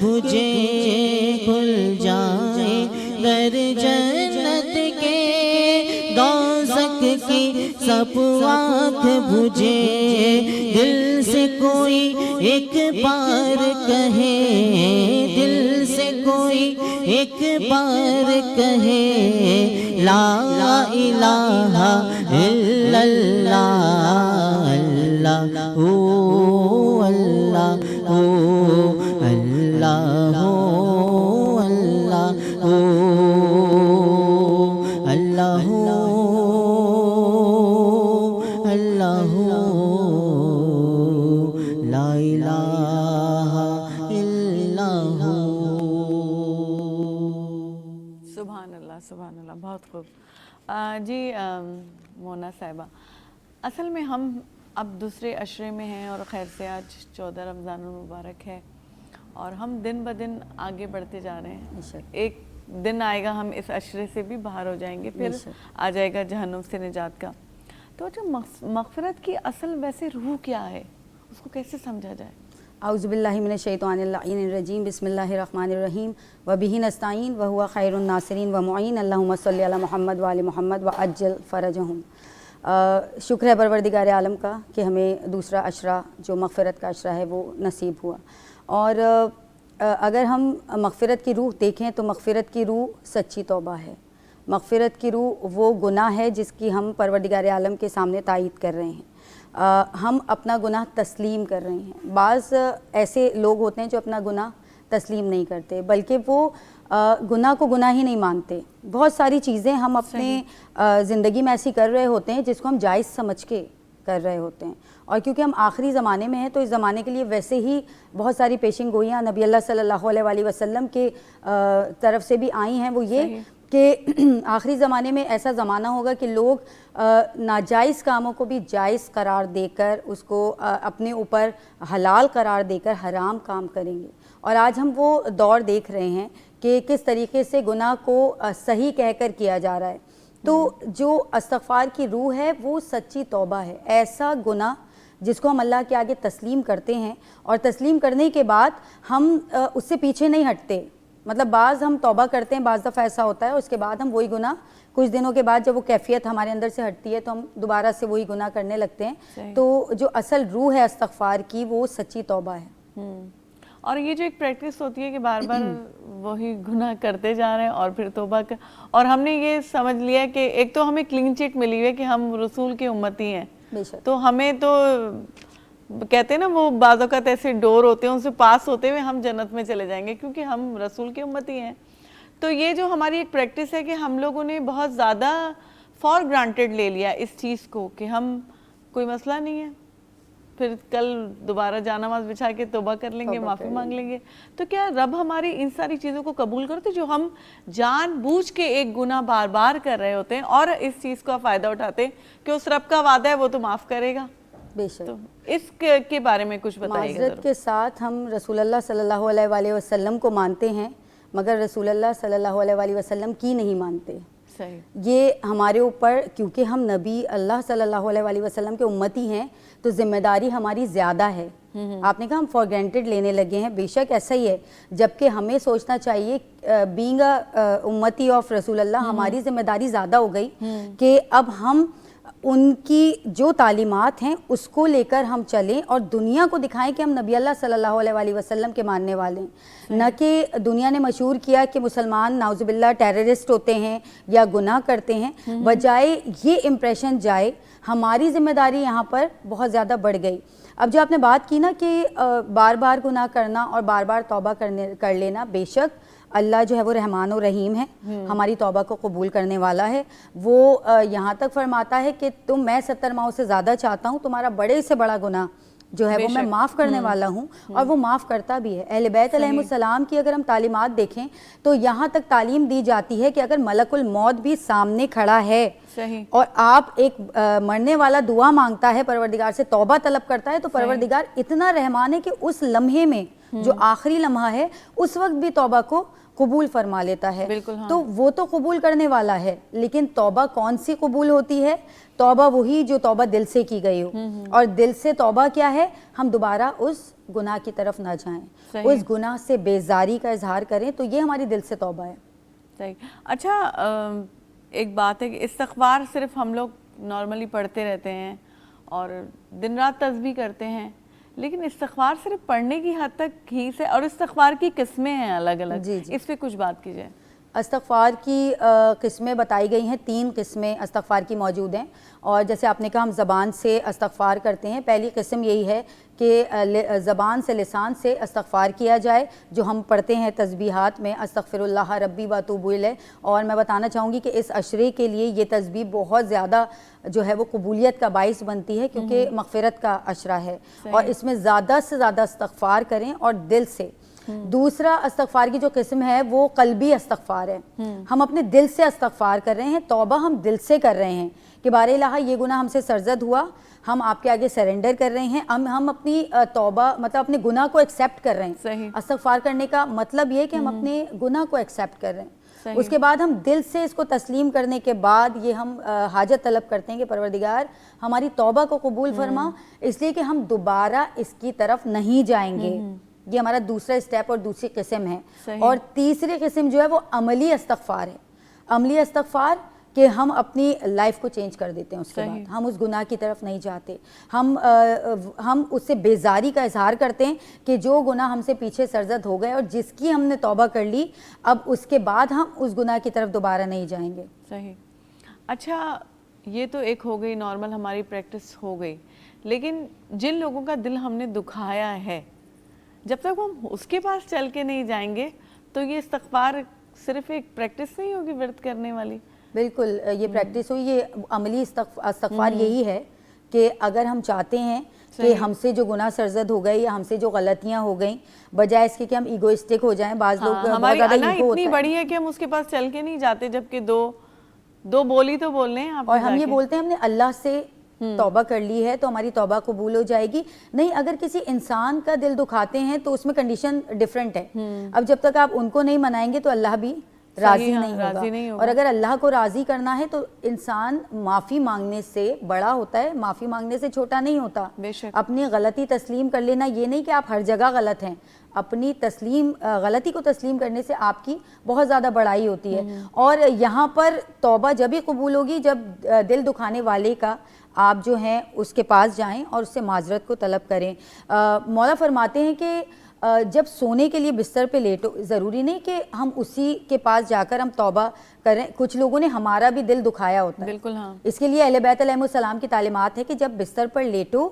بجھے کھل جائے در جنت کے دوزخ کی صفواک بجھے دل سے کوئی ایک بار کہے دل سے کوئی ایک بار کہے لا الہ الا اللہ اللہ او اللہ او اللہ او اللہ او اللہ اللہ لا الہ الا ہو. سبحان اللہ بہت خوب. جی مونا صاحبہ، اصل میں ہم اب دوسرے عشرے میں ہیں اور خیر سے آج 14 رمضان المبارک ہے اور ہم دن بدن آگے بڑھتے جا رہے ہیں. ایک دن آئے گا ہم اس عشرے سے بھی باہر ہو جائیں گے، پھر آ جائے گا جہنم سے نجات کا. تو جو مغفرت کی اصل ویسے روح کیا ہے، اس کو کیسے سمجھا جائے؟ اعوذ باللہ من الشیطان اللعین الرجیم بسم اللہ الرحمن الرحیم وبہ نستعین وہو خیر الناصرین ومعین اللہم صلی علی محمد وآل محمد وعجل فرجہم. شکر ہے پروردگار عالم کا کہ ہمیں دوسرا عشرہ جو مغفرت کا عشرہ ہے وہ نصیب ہوا. اور اگر ہم مغفرت کی روح دیکھیں تو مغفرت کی روح سچی توبہ ہے. مغفرت کی روح وہ گناہ ہے جس کی ہم پروردگار عالم کے سامنے تائید کر رہے ہیں. ہم اپنا گناہ تسلیم کر رہے ہیں. بعض ایسے لوگ ہوتے ہیں جو اپنا گناہ تسلیم نہیں کرتے بلکہ وہ گناہ کو گناہ ہی نہیں مانتے. بہت ساری چیزیں ہم اپنے زندگی میں ایسی کر رہے ہوتے ہیں جس کو ہم جائز سمجھ کے کر رہے ہوتے ہیں، اور کیونکہ ہم آخری زمانے میں ہیں تو اس زمانے کے لیے ویسے ہی بہت ساری پیشن گوئیاں نبی اللہ صلی اللہ علیہ وسلم کے طرف سے بھی آئی ہیں. وہ یہ کہ آخری زمانے میں ایسا زمانہ ہوگا کہ لوگ ناجائز کاموں کو بھی جائز قرار دے کر اس کو اپنے اوپر حلال قرار دے کر حرام کام کریں گے. اور آج ہم وہ دور دیکھ رہے ہیں کہ کس طریقے سے گناہ کو صحیح کہہ کر کیا جا رہا ہے. تو جو استغفار کی روح ہے وہ سچی توبہ ہے. ایسا گناہ جس کو ہم اللہ کے آگے تسلیم کرتے ہیں اور تسلیم کرنے کے بعد ہم اس سے پیچھے نہیں ہٹتے. مطلب بعض ہم توبہ کرتے ہیں، بعض دفعہ ایسا ہوتا ہے اس کے بعد ہم وہی گناہ کچھ دنوں کے بعد جب وہ کیفیت ہمارے اندر سے ہٹتی ہے تو ہم دوبارہ سے وہی گناہ کرنے لگتے ہیں. تو جو اصل روح ہے استغفار کی وہ سچی توبہ ہے. اور یہ جو ایک پریکٹس ہوتی ہے کہ بار بار وہی گناہ کرتے جا رہے ہیں اور پھر توبہ اور ہم نے یہ سمجھ لیا کہ ایک تو ہمیں کلین چٹ ملی ہوئی ہے کہ ہم رسول کی امتی ہیں، تو ہمیں تو کہتے ہیں نا وہ بعض اوقات ایسے ڈور ہوتے ہیں ان سے پاس ہوتے ہوئے ہم جنت میں چلے جائیں گے کیونکہ ہم رسول کی امتی ہیں. تو یہ جو ہماری ایک پریکٹس ہے کہ ہم لوگوں نے بہت زیادہ فار گرانٹیڈ لے لیا اس چیز کو کہ ہم کوئی مسئلہ نہیں ہے، پھر کل دوبارہ جانماز بچھا کے توبہ کر لیں گے، معافی مانگ لیں گے. تو کیا رب ہماری ان ساری چیزوں کو قبول کرتے جو ہم جان بوجھ کے ایک گناہ بار بار کر رہے ہوتے ہیں اور اس چیز کا فائدہ اٹھاتے ہیں کہ اس رب کا وعدہ ہے وہ تو معاف کرے گا؟ بے شک. تو اس کے بارے میں کچھ بتائیے گا. معذرت کے ساتھ ہم رسول اللہ صلی اللہ علیہ وسلم کو مانتے ہیں مگر رسول اللہ صلی اللہ علیہ وسلم کی نہیں مانتے. یہ ہمارے اوپر کیونکہ ہم نبی اللہ صلی اللہ علیہ وسلم کے امتی ہیں تو ذمہ داری ہماری زیادہ ہے. آپ نے کہا ہم فار گرانٹیڈ لینے لگے ہیں، بے شک ایسا ہی ہے، جبکہ ہمیں سوچنا چاہیے بینگ امتی آف رسول اللہ ہماری ذمہ داری زیادہ ہو گئی کہ اب ہم ان کی جو تعلیمات ہیں اس کو لے کر ہم چلیں اور دنیا کو دکھائیں کہ ہم نبی اللہ صلی اللہ علیہ وسلم کے ماننے والے ہیں. نہ کہ دنیا نے مشہور کیا کہ مسلمان نعوذ باللہ ٹیررسٹ ہوتے ہیں یا گناہ کرتے ہیں، بجائے یہ امپریشن جائے. ہماری ذمہ داری یہاں پر بہت زیادہ بڑھ گئی. اب جو آپ نے بات کی نا کہ بار بار گناہ کرنا اور بار بار توبہ کر لینا، بے شک اللہ جو ہے وہ رحمان و رحیم ہے، ہماری توبہ کو قبول کرنے والا ہے. وہ یہاں تک فرماتا ہے کہ میں 70 ماہوں سے زیادہ چاہتا ہوں تمہارا بڑے سے بڑا گناہ جو ہے وہ میں معاف کرنے والا ہوں، اور وہ معاف کرتا بھی ہے. اہل بیت علیہ السلام کی اگر ہم تعلیمات دیکھیں تو یہاں تک تعلیم دی جاتی ہے کہ اگر ملک الموت بھی سامنے کھڑا ہے اور آپ ایک مرنے والا دعا مانگتا ہے، پروردگار سے توبہ طلب کرتا ہے، تو پروردگار اتنا رحمان ہے کہ اس لمحے میں جو آخری لمحہ ہے اس وقت بھی توبہ کو قبول فرما لیتا ہے. بالکل ہاں. تو وہ تو قبول کرنے والا ہے, لیکن توبہ کون سی قبول ہوتی ہے؟ توبہ وہی جو توبہ دل سے کی گئی ہو. اور دل سے توبہ کیا ہے؟ ہم دوبارہ اس گناہ کی طرف نہ جائیں, اس گناہ سے بیزاری کا اظہار کریں, تو یہ ہماری دل سے توبہ ہے. صحیح. اچھا ایک بات ہے کہ استغفار صرف ہم لوگ نارملی پڑھتے رہتے ہیں اور دن رات تسبیح کرتے ہیں, لیکن استغفار صرف پڑھنے کی حد تک ہی سے, اور استغفار کی قسمیں ہیں الگ الگ, اس پہ کچھ بات کیجئے. استغفار کی قسمیں بتائی گئی ہیں, 3 قسمیں استغفار کی موجود ہیں. اور جیسے آپ نے کہا ہم زبان سے استغفار کرتے ہیں, پہلی قسم یہی ہے کہ زبان سے لسان سے استغفار کیا جائے, جو ہم پڑھتے ہیں تسبیحات میں, استغفر اللہ ربی و اتوب الیہ. اور میں بتانا چاہوں گی کہ اس عشرے کے لیے یہ تسبیح بہت زیادہ جو ہے وہ قبولیت کا باعث بنتی ہے, کیونکہ مغفرت کا عشرہ ہے, اور اس میں زیادہ سے زیادہ استغفار کریں اور دل سے. دوسرا استغفار کی جو قسم ہے وہ قلبی استغفار ہے, ہم اپنے دل سے استغفار کر رہے ہیں, توبہ ہم دل سے کر رہے ہیں کہ بار الہ یہ گناہ ہم سے سرزد ہوا, ہم آپ کے آگے سرنڈر کر رہے ہیں, ہم اپنی توبہ مطلب اپنے گناہ کو ایکسیپٹ کر رہے ہیں. استغفار کرنے کا مطلب یہ کہ ہم اپنے گناہ کو ایکسیپٹ کر رہے ہیں. اس کے بعد ہم دل سے اس کو تسلیم کرنے کے بعد یہ ہم حاجت طلب کرتے ہیں کہ پروردگار ہماری توبہ کو قبول فرما, اس لیے کہ ہم دوبارہ اس کی طرف نہیں جائیں گے. یہ ہمارا دوسرا اسٹیپ اور دوسری قسم ہے. اور تیسری قسم جو ہے وہ عملی استغفار ہے. عملی استغفار کہ ہم اپنی لائف کو چینج کر دیتے ہیں, اس کے بعد ہم اس گناہ کی طرف نہیں جاتے, ہم اس سے بیزاری کا اظہار کرتے ہیں کہ جو گناہ ہم سے پیچھے سرزد ہو گئے اور جس کی ہم نے توبہ کر لی, اب اس کے بعد ہم اس گناہ کی طرف دوبارہ نہیں جائیں گے. صحیح. اچھا یہ تو ایک ہو گئی نارمل ہماری پریکٹس ہو گئی, لیکن جن لوگوں کا دل ہم نے دکھایا ہے, جب تک ہم اس کے پاس چل کے نہیں جائیں گے تو یہ استغفار صرف ایک پریکٹس نہیں ہوگی ورد کرنے والی. بالکل یہ پریکٹس ہوئی, یہ عملی استغفار یہی ہے کہ اگر ہم چاہتے ہیں کہ ہم سے جو گناہ سرزد ہو گئے یا ہم سے جو غلطیاں ہو گئیں, بجائے اس کے کہ ہم ایگوئسٹک ہو جائیں, بعض لوگ بہت زیادہ ایگو ہوتا ہے, اتنی بڑی ہے کہ ہم اس کے پاس چل کے نہیں جاتے, جبکہ دو بولی تو بولنے ہیں. اور ہم یہ بولتے ہیں ہم نے اللہ سے توبہ کر لی ہے تو ہماری توبہ قبول ہو جائے گی. نہیں, اگر کسی انسان کا دل دکھاتے ہیں تو اس میں کنڈیشن ڈیفرنٹ ہے. اب جب تک آپ ان کو نہیں منائیں گے تو اللہ بھی راضی نہیں ہوگا. اور اگر اللہ کو راضی کرنا ہے تو انسان معافی مانگنے سے بڑا ہوتا ہے, معافی مانگنے سے چھوٹا نہیں ہوتا. اپنی غلطی تسلیم کر لینا, یہ نہیں کہ آپ ہر جگہ غلط ہیں, اپنی غلطی کو تسلیم کرنے سے آپ کی بہت زیادہ بڑائی ہوتی ہے. اور یہاں پر توبہ جب ہی قبول ہوگی جب دل دکھانے والے کا آپ جو ہیں اس کے پاس جائیں اور اس سے معذرت کو طلب کریں. مولا فرماتے ہیں کہ جب سونے کے لیے بستر پہ لیٹو, ضروری نہیں کہ ہم اسی کے پاس جا کر ہم توبہ کریں, کچھ لوگوں نے ہمارا بھی دل دکھایا ہوتا ہے. بالکل ہاں. اس کے لیے اہل بیت علیہ السلام کی تعلیمات ہے کہ جب بستر پر لیٹو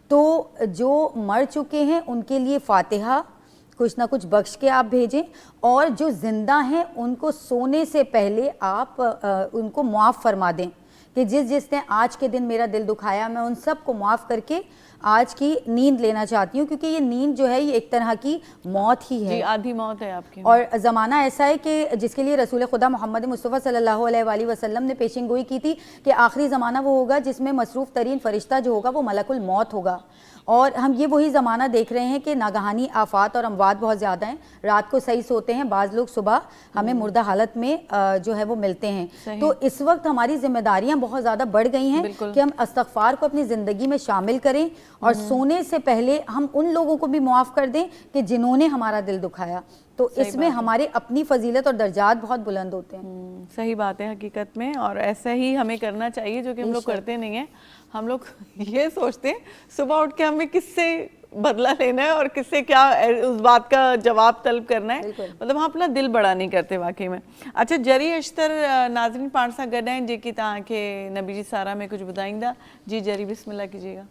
تو جو مر چکے ہیں ان کے لیے فاتحہ کچھ نہ کچھ بخش کے آپ بھیجیں, اور جو زندہ ہیں ان کو سونے سے پہلے آپ ان کو معاف فرما دیں کہ جس نے آج کے دن میرا دل دکھایا, میں ان سب کو معاف کر کے آج کی نیند لینا چاہتی ہوں, کیونکہ یہ نیند جو ہے یہ ایک طرح کی موت ہی ہے. جی, آدھی موت ہے آپ کی. اور زمانہ ایسا ہے کہ جس کے لیے رسول خدا محمد مصطفیٰ صلی اللہ علیہ وآلہ وسلم نے پیشن گوئی کی تھی کہ آخری زمانہ وہ ہوگا جس میں مصروف ترین فرشتہ جو ہوگا وہ ملک الموت ہوگا. اور ہم یہ وہی زمانہ دیکھ رہے ہیں کہ ناگہانی آفات اور اموات بہت زیادہ ہیں. رات کو صحیح سوتے ہیں, بعض لوگ صبح ہمیں مردہ حالت میں جو ہے وہ ملتے ہیں. تو اس وقت ہماری ذمہ داریاں بہت زیادہ بڑھ گئی ہیں کہ ہم استغفار کو اپنی زندگی میں شامل کریں, اور سونے سے پہلے ہم ان لوگوں کو بھی معاف کر دیں کہ جنہوں نے ہمارا دل دکھایا. تو اس میں ہمارے اپنی فضیلت اور درجات بہت بلند ہوتے ہیں. صحیح بات ہے حقیقت میں, اور ایسا ہی ہمیں کرنا چاہیے جو کہ ہم لوگ کرتے نہیں ہیں. ہم لوگ یہ سوچتے ہیں صبح اٹھ کے ہمیں کس سے بدلہ لینا ہے اور کس سے کیا اس بات کا جواب طلب کرنا ہے, مطلب ہم اپنا دل بڑا نہیں کرتے واقعی میں. اچھا جری اشتر ناظرین پانسا گڈائیں جے کی تاں کے نبی جی سارا میں کچھ بتائیں دا. جی جری بسم اللہ کیجیے گا.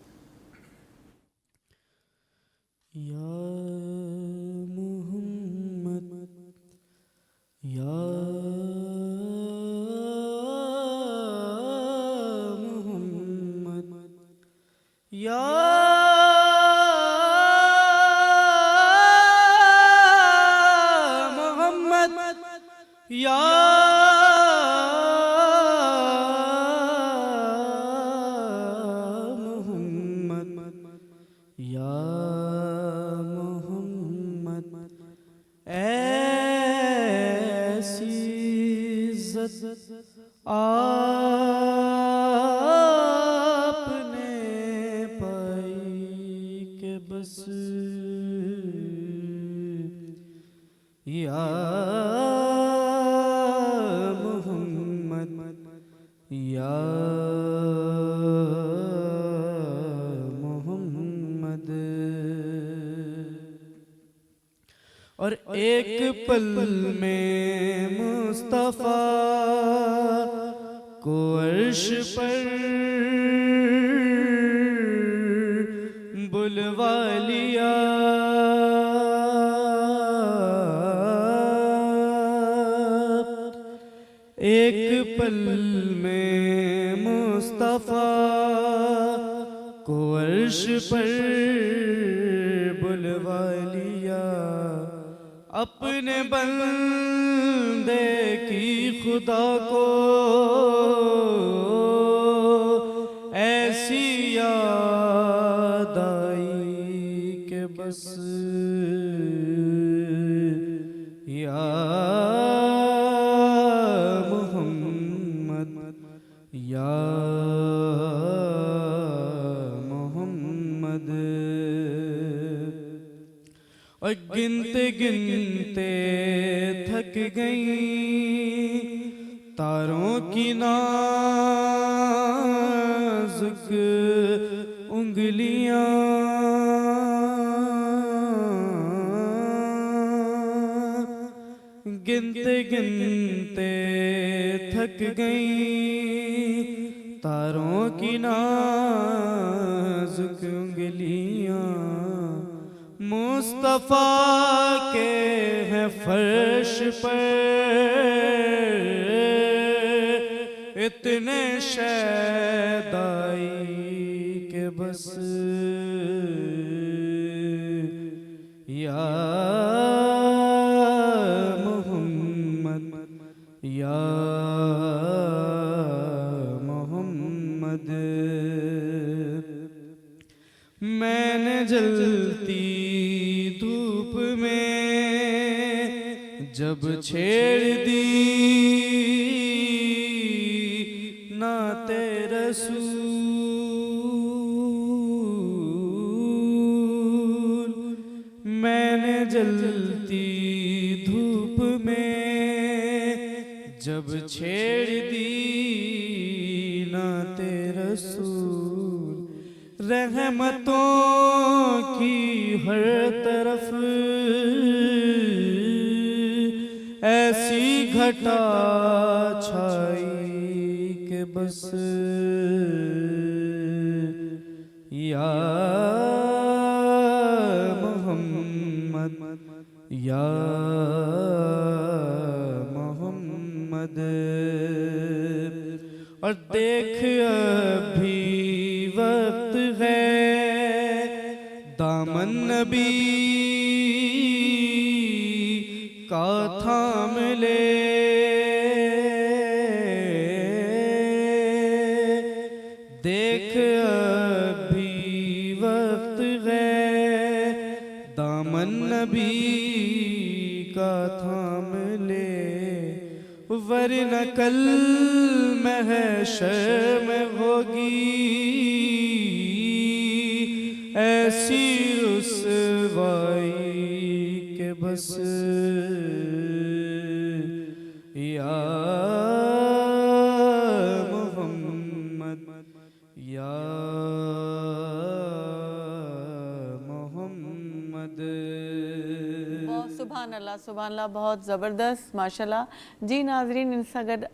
یا محمد یا محمد یا محمد یا محمد یا محمد آپ نے پائی کہ بس یا محمد یا محمد. اور ایک پل میں مصطفیٰ کو عرش پر بلوا لیا. ایک پل میں مصطفیٰ کو عرش پر بلوا لیا. اپنے بندے کی خدا کو ایسی یاد آئی کہ بس یا محمد یا محمد. اور گنتے گنتے تھک گئیں تاروں کی نازک انگلیاں. گنتے گنتے تھک گئیں تاروں کی نازک انگلیاں. مصطفیٰ کے ہیں فرش پر اتنے شیدائی کہ بس یا محمد یا محمد. میں نے جلتی دھوپ میں جب چھیڑ دی نعت رسول. میں نے جلتی دھوپ میں جب چھیڑ دی نعت رسول. رحمتوں کی ہر طرف ایسی گھٹا چھائی کہ بس یا محمد یا محمد. اور دیکھ ابھی وقت ہے دامن نبی کا تھام لے. دیکھ ابھی وقت ہے دامن نبی کا تھام لے. ورنہ کل محشر میں ہوگی ایسی رسوائی کہ بس یا محمد یا محمد. سبحان اللہ بہت زبردست ماشاءاللہ. جی ناظرین ان ساں گڈ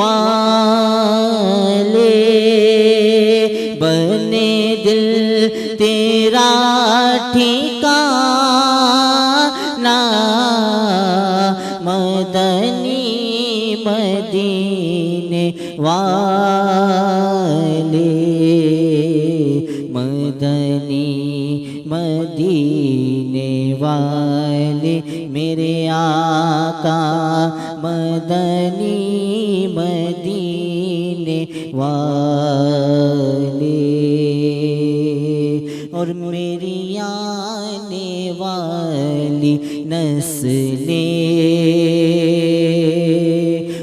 والے بنے دل تیرا ٹھکانہ مدنی مدینے والے مدنی مدینے والے میرے آقا مدنی مدینے والے اور میری آنے والی نسلیں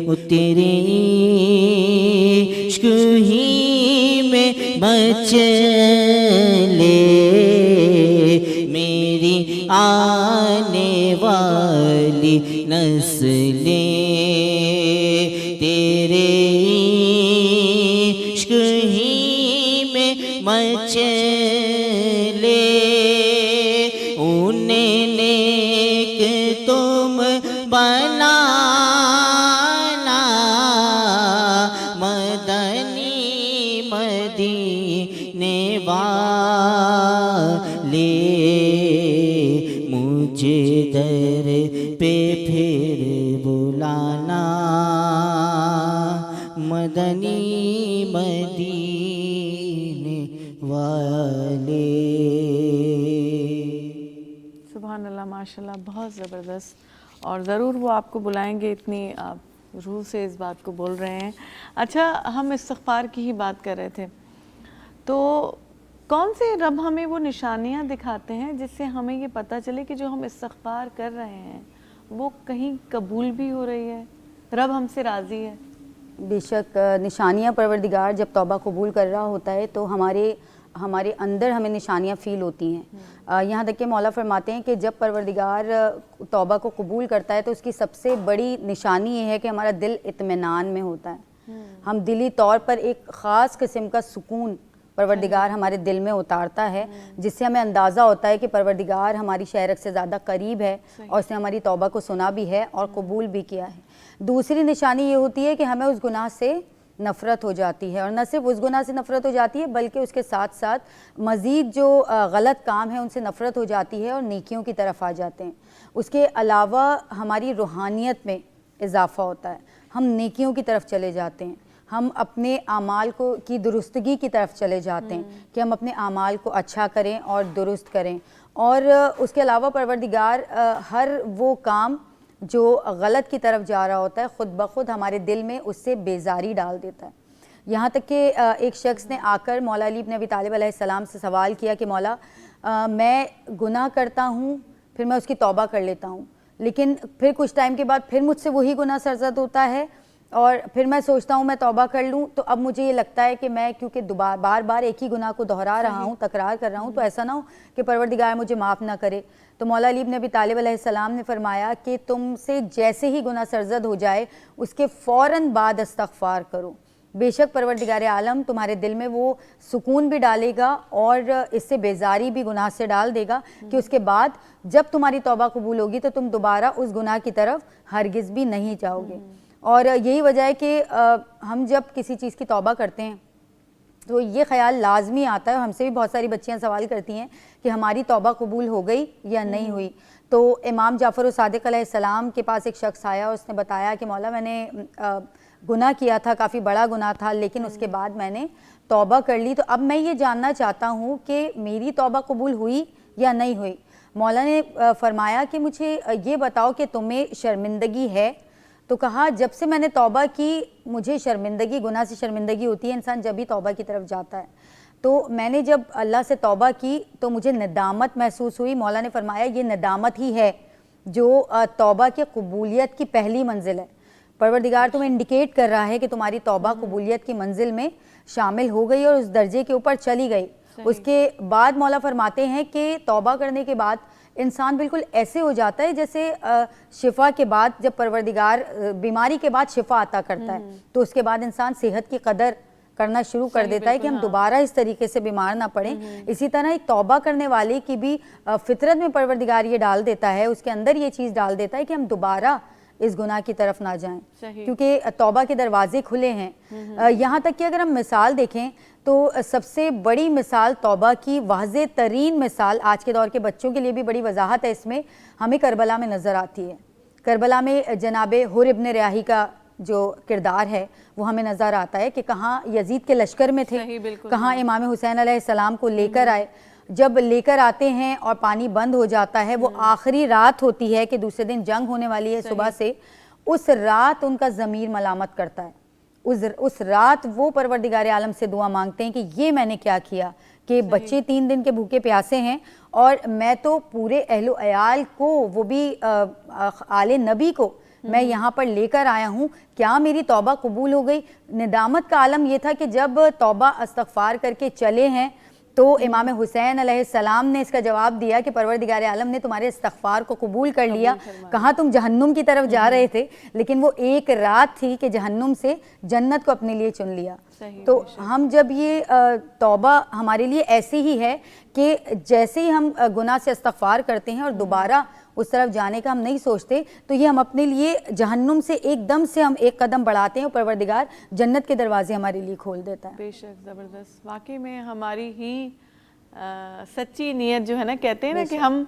وہ تیرے عشق ہی میں بچلے میری آنے والی نسلیں تیرے عشق ہی میں مچلے انہیں نیک تم بنانا مدنی مدینے والے مجھے در پہ پھر بلانا مدنی مدینے والے. سبحان اللہ، ماشاء اللہ، بہت زبردست. اور ضرور وہ آپ کو بلائیں گے، اتنی آپ روح سے اس بات کو بول رہے ہیں. اچھا، ہم استغفار کی ہی بات کر رہے تھے، تو کون سے رب ہمیں وہ نشانیاں دکھاتے ہیں جس سے ہمیں یہ پتہ چلے کہ جو ہم استغفار کر رہے ہیں وہ کہیں قبول بھی ہو رہی ہے، رب ہم سے راضی ہے؟ بے شک نشانیاں پروردگار جب توبہ قبول کر رہا ہوتا ہے تو ہمارے اندر ہمیں نشانیاں فیل ہوتی ہیں. یہاں تک کہ مولا فرماتے ہیں کہ جب پروردگار توبہ کو قبول کرتا ہے تو اس کی سب سے بڑی نشانی یہ ہے کہ ہمارا دل اطمینان میں ہوتا ہے. ہم دلی طور پر ایک خاص قسم کا سکون پروردگار ہمارے دل میں اتارتا ہے، جس سے ہمیں اندازہ ہوتا ہے کہ پروردگار ہماری شہرک سے زیادہ قریب ہے اور اس نے ہماری توبہ کو سنا بھی ہے اور قبول بھی کیا ہے. دوسری نشانی یہ ہوتی ہے کہ ہمیں اس گناہ سے نفرت ہو جاتی ہے، اور نہ صرف اس گناہ سے نفرت ہو جاتی ہے بلکہ اس کے ساتھ ساتھ مزید جو غلط کام ہے ان سے نفرت ہو جاتی ہے اور نیکیوں کی طرف آ جاتے ہیں. اس کے علاوہ ہماری روحانیت میں اضافہ ہوتا ہے، ہم نیکیوں کی طرف چلے جاتے ہیں، ہم اپنے اعمال کی درستگی کی طرف چلے جاتے ہیں کہ ہم اپنے اعمال کو اچھا کریں اور درست کریں. اور اس کے علاوہ پروردگار ہر وہ کام جو غلط کی طرف جا رہا ہوتا ہے خود بخود ہمارے دل میں اس سے بیزاری ڈال دیتا ہے. یہاں تک کہ ایک شخص نے آ کر مولا علی بن ابی طالب علیہ السلام سے سوال کیا کہ مولا میں گناہ کرتا ہوں، پھر میں اس کی توبہ کر لیتا ہوں، لیکن پھر کچھ ٹائم کے بعد پھر مجھ سے وہی گناہ سرزد ہوتا ہے، اور پھر میں سوچتا ہوں میں توبہ کر لوں تو اب مجھے یہ لگتا ہے کہ میں کیونکہ بار بار ایک ہی گناہ کو دہرا رہا ہوں، تکرار کر رہا ہوں، تو ایسا نہ ہو کہ پروردگار مجھے معاف نہ کرے. تو مولا علی بن ابی طالب علیہ السلام نے فرمایا کہ تم سے جیسے ہی گناہ سرزد ہو جائے اس کے فوراً بعد استغفار کرو، بے شک پروردگار عالم تمہارے دل میں وہ سکون بھی ڈالے گا اور اس سے بیزاری بھی گناہ سے ڈال دے گا کہ اس کے بعد جب تمہاری توبہ قبول ہوگی تو تم دوبارہ اس گناہ کی طرف ہرگز بھی نہیں جاؤ گے. اور یہی وجہ ہے کہ ہم جب کسی چیز کی توبہ کرتے ہیں تو یہ خیال لازمی آتا ہے. ہم سے بھی بہت ساری بچیاں سوال کرتی ہیں کہ ہماری توبہ قبول ہو گئی یا نہیں ہوئی. تو امام جعفر صادق علیہ السلام کے پاس ایک شخص آیا، اس نے بتایا کہ مولا میں نے گناہ کیا تھا، کافی بڑا گناہ تھا، لیکن اس کے بعد میں نے توبہ کر لی، تو اب میں یہ جاننا چاہتا ہوں کہ میری توبہ قبول ہوئی یا نہیں ہوئی. مولا نے فرمایا کہ مجھے یہ بتاؤ کہ تمہیں شرمندگی ہے؟ تو کہا جب سے میں نے توبہ کی مجھے شرمندگی، گناہ سے شرمندگی ہوتی ہے، انسان جب ہی توبہ کی طرف جاتا ہے. تو میں نے جب اللہ سے توبہ کی تو مجھے ندامت محسوس ہوئی. مولا نے فرمایا یہ ندامت ہی ہے جو توبہ کی قبولیت کی پہلی منزل ہے. پروردگار تمہیں انڈیکیٹ کر رہا ہے کہ تمہاری توبہ قبولیت کی منزل میں شامل ہو گئی اور اس درجے کے اوپر چلی گئی. اس کے بعد مولا فرماتے ہیں کہ توبہ کرنے کے بعد انسان بالکل ایسے ہو جاتا ہے جیسے شفا کے بعد جب پروردگار بیماری کے بعد شفا عطا کرتا ہے تو اس کے بعد انسان صحت کی قدر کرنا شروع کر دیتا ہے کہ ہم دوبارہ اس طریقے سے بیمار نہ پڑیں. اسی طرح ایک توبہ کرنے والے کی بھی فطرت میں پروردگار یہ ڈال دیتا ہے، اس کے اندر یہ چیز ڈال دیتا ہے کہ ہم دوبارہ اس گناہ کی طرف نہ جائیں، صحیح۔ کیونکہ توبہ کے دروازے کھلے ہیں۔ یہاں تک کہ اگر ہم مثال دیکھیں تو سب سے بڑی مثال توبہ کی، واضح ترین مثال آج کے دور کے بچوں کے لیے بھی بڑی وضاحت ہے اس میں، ہمیں کربلا میں نظر آتی ہے۔ کربلا میں جناب حر ابن ریاحی کا جو کردار ہے وہ ہمیں نظر آتا ہے کہ کہاں یزید کے لشکر میں تھے، صحیح، بالکل، کہاں امام حسین علیہ السلام کو لے کر آئے، جب لے کر آتے ہیں اور پانی بند ہو جاتا ہے، وہ آخری رات ہوتی ہے کہ دوسرے دن جنگ ہونے والی ہے صبح سے، اس رات ان کا ضمیر ملامت کرتا ہے، اس رات وہ پروردگار عالم سے دعا مانگتے ہیں کہ یہ میں نے کیا کیا کہ بچے 3 دن کے بھوکے پیاسے ہیں اور میں تو پورے اہل و عیال کو، وہ بھی آل نبی کو میں یہاں پر لے کر آیا ہوں، کیا میری توبہ قبول ہو گئی؟ ندامت کا عالم یہ تھا کہ جب توبہ استغفار کر کے چلے ہیں تو امام حسین علیہ السلام نے اس کا جواب دیا کہ پروردگار عالم نے تمہارے استغفار کو قبول کر لیا، کہاں تم جہنم کی طرف جا رہے تھے لیکن وہ ایک رات تھی کہ جہنم سے جنت کو اپنے لیے چن لیا۔ تو ہم جب یہ توبہ ہمارے لیے ایسی ہی ہے کہ جیسے ہی ہم گناہ سے استغفار کرتے ہیں اور دوبارہ اس طرف جانے کا ہم نہیں سوچتے تو یہ ہم اپنے لیے جہنم سے ایک دم سے ہم ایک قدم بڑھاتے ہیں اور پروردگار جنت کے دروازے ہمارے لیے کھول دیتا ہے۔ بے شک، زبردست۔ واقعی میں ہماری ہی سچی نیت جو ہے نا، کہتے ہیں نا کہ ہم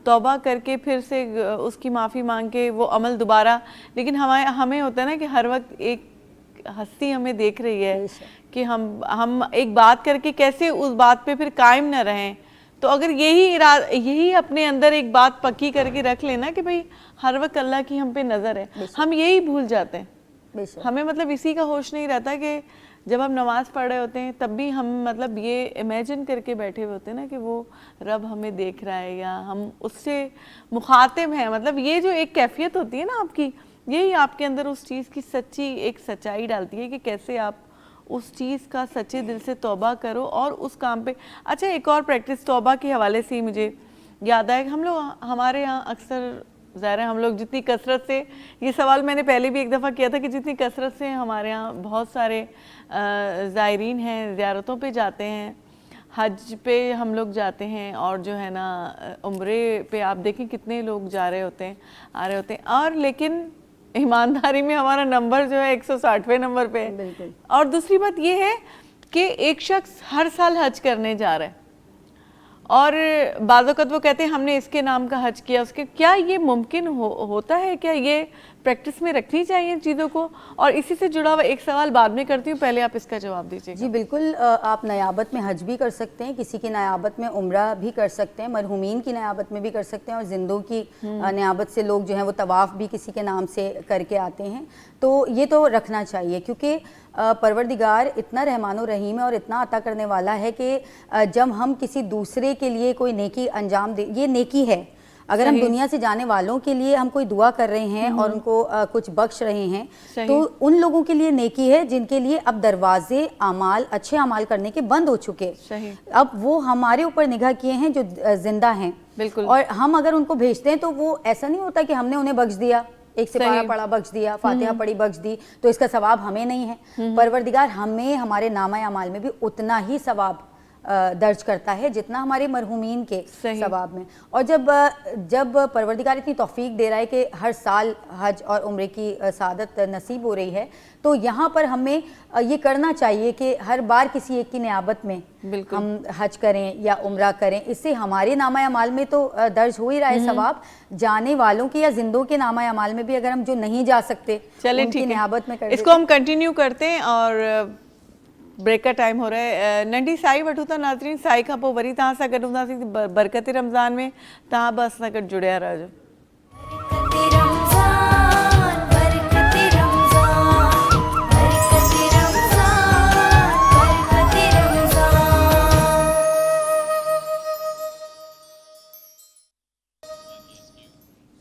توبہ کر کے پھر سے اس کی معافی مانگ کے وہ عمل دوبارہ، لیکن ہمیں ہوتا ہے نا کہ ہر وقت ایک ہستی ہمیں دیکھ رہی ہے کہ ہم ایک بات کر کے کیسے اس بات پہ پھر قائم نہ رہیں۔ تو اگر یہی اپنے اندر ایک بات پکی کر کے رکھ لینا کہ بھئی ہر وقت اللہ کی ہم پہ نظر ہے، ہم یہی بھول جاتے ہیں، ہمیں مطلب اسی کا ہوش نہیں رہتا کہ جب ہم نماز پڑھ رہے ہوتے ہیں تب بھی ہم مطلب یہ امیجن کر کے بیٹھے ہوئے ہوتے ہیں نا کہ وہ رب ہمیں دیکھ رہا ہے یا ہم اس سے مخاطب ہیں۔ مطلب یہ جو ایک کیفیت ہوتی ہے نا آپ کی، یہی آپ کے اندر اس چیز کی سچی ایک سچائی ڈالتی ہے کہ کیسے آپ اس چیز کا سچے دل سے توبہ کرو اور اس کام پہ۔ اچھا، ایک اور پریکٹس توبہ کے حوالے سے مجھے یاد آیا کہ ہمارے یہاں اکثر ظاہر ہے ہم لوگ جتنی کثرت سے، یہ سوال میں نے پہلے بھی ایک دفعہ کیا تھا کہ جتنی کثرت سے ہمارے یہاں بہت سارے زائرین ہیں، زیارتوں پہ جاتے ہیں، حج پہ ہم لوگ جاتے ہیں اور جو ہے نا عمرے پہ آپ دیکھیں کتنے لوگ جا رہے ہوتے ہیں، آ رہے ہوتے ہیں، اور لیکن ایمانداری میں ہمارا نمبر جو ہے 160ویں نمبر پہ ہے۔ اور دوسری بات یہ ہے کہ ایک شخص ہر سال حج کرنے جا رہا ہے اور بعض اوقات وہ کہتے ہیں ہم نے اس کے نام کا حج کیا، اس کے، کیا یہ ممکن ہوتا ہے؟ کیا یہ پریکٹس میں رکھنی چاہیے ان چیزوں کو؟ اور اسی سے جڑا ہوا ایک سوال بعد میں کرتی ہوں، پہلے آپ اس کا جواب دیجیے گا۔ جی بالکل، آپ نیابت میں حج بھی کر سکتے ہیں، کسی کی نیابت میں عمرہ بھی کر سکتے ہیں، مرحومین کی نیابت میں بھی کر سکتے ہیں، اور زندوں کی نیابت سے لوگ جو ہیں وہ طواف بھی کسی کے نام سے کر کے آتے ہیں۔ تو یہ تو رکھنا چاہیے کیونکہ پروردگار اتنا رحمان و رحیم ہے اور اتنا عطا کرنے والا ہے کہ جب ہم کسی دوسرے کے لیے کوئی نیکی انجام دے، یہ نیکی ہے۔ اگر ہم دنیا سے جانے والوں کے لیے ہم کوئی دعا کر رہے ہیں اور ان کو کچھ بخش رہے ہیں تو ان لوگوں کے لیے نیکی ہے جن کے لیے اب دروازے اعمال، اچھے اعمال کرنے کے بند ہو چکے، اب وہ ہمارے اوپر نگاہ کیے ہیں جو زندہ ہیں، اور ہم اگر ان کو بھیجتے ہیں تو وہ ایسا نہیں ہوتا کہ ہم نے انہیں بخش دیا، ایک سپارہ پڑھا بخش دیا، فاتحہ پڑھی بخش دی تو اس کا ثواب ہمیں نہیں ہے۔ پروردگار ہمیں ہمارے نامہ اعمال میں بھی اتنا ہی ثواب درج کرتا ہے جتنا ہمارے مرحومین کے ثواب میں۔ اور جب پروردگار اتنی توفیق دے رہا ہے کہ ہر سال حج اور عمرے کی سعادت نصیب ہو رہی ہے تو یہاں پر ہمیں یہ کرنا چاہیے کہ ہر بار کسی ایک کی نیابت میں ہم حج کریں یا عمرہ کریں، اس سے ہمارے نامہ اعمال میں تو درج ہو ہی رہا ہے ثواب، جانے والوں کے یا زندوں کے نامہ اعمال میں بھی اگر ہم جو نہیں جا سکتے ان کی نیابت میں کر اس کو ہم کنٹینیو کرتے ہیں۔ اور بریک کا ٹائم ہو رہا ہے۔ ننڈی سائی وٹھو تھا ناظرین، سائی کا پو وری تہاں سا گڈوں تھا سی برکت رمضان میں، تہاں بس سا گڈ جڑیا رہو۔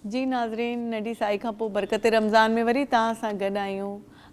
جی ناظرین، ننڈی سائی کا پو برکت رمضان میں وری تہاں سا گڈ آیوں،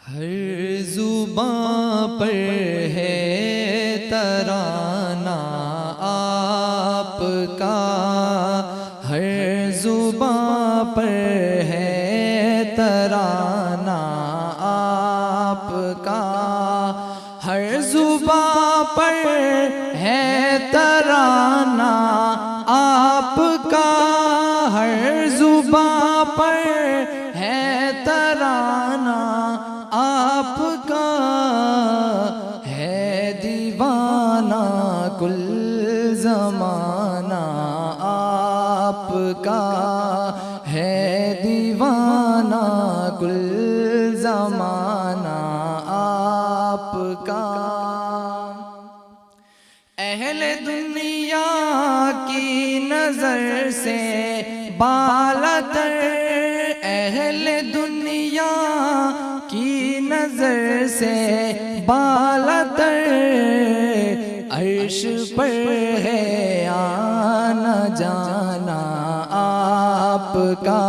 ہر زباں پر ہے ترانہ آپ کا، ہر پر ہے ترانہ آپ کا، ہر زباں پر ہے ترانہ آپ کا، ہر زباں پر ہے ترانہ آپ کا، ہے دیوانہ کل زمانہ آپ کا، ہے دیوانہ کل زمانہ آپ کا۔ اہل دنیا کی نظر سے بالاتر، اہل دنیا کی نظر سے بالاتر، عرش پر ہے آنا جانا آپ کا،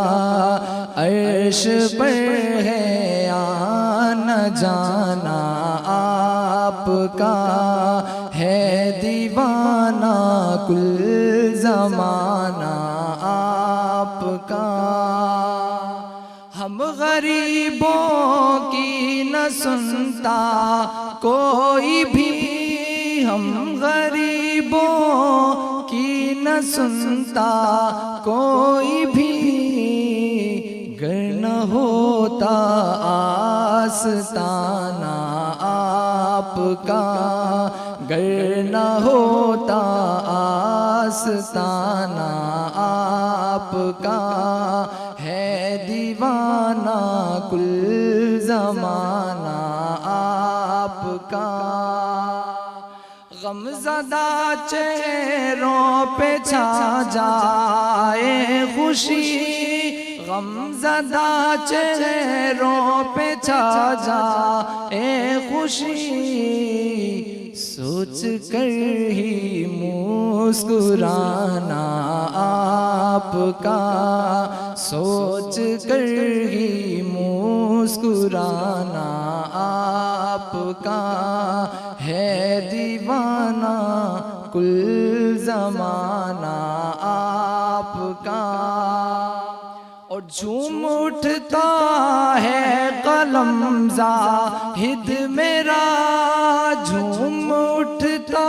عرش پر ہے آنا جانا آپ کا، ہے دیوانہ کل زمانہ آپ کا۔ ہم غریبوں کی نہ سنتا کوئی بھی، ہم غریبوں کی نہ سنتا کوئی بھی، گر نہ ہوتا آستانہ آپ کا، گر نہ ہوتا آستانہ آپ کا، ہے دیوانہ کل زمانہ آپ کا۔ غم زدہ چہروں پہ چھا جائے خوشی، غم زدہ چہروں پہ چھا جائے خوشی، سوچ کر ہی مسکرانا آپ کا، سوچ کر ہی مسکرانا آپ کا، ہے دیوانہ کل زمانہ آپ کا۔ اور جھوم اٹھتا ہے قلم زاہد میرا، جھوم اٹھتا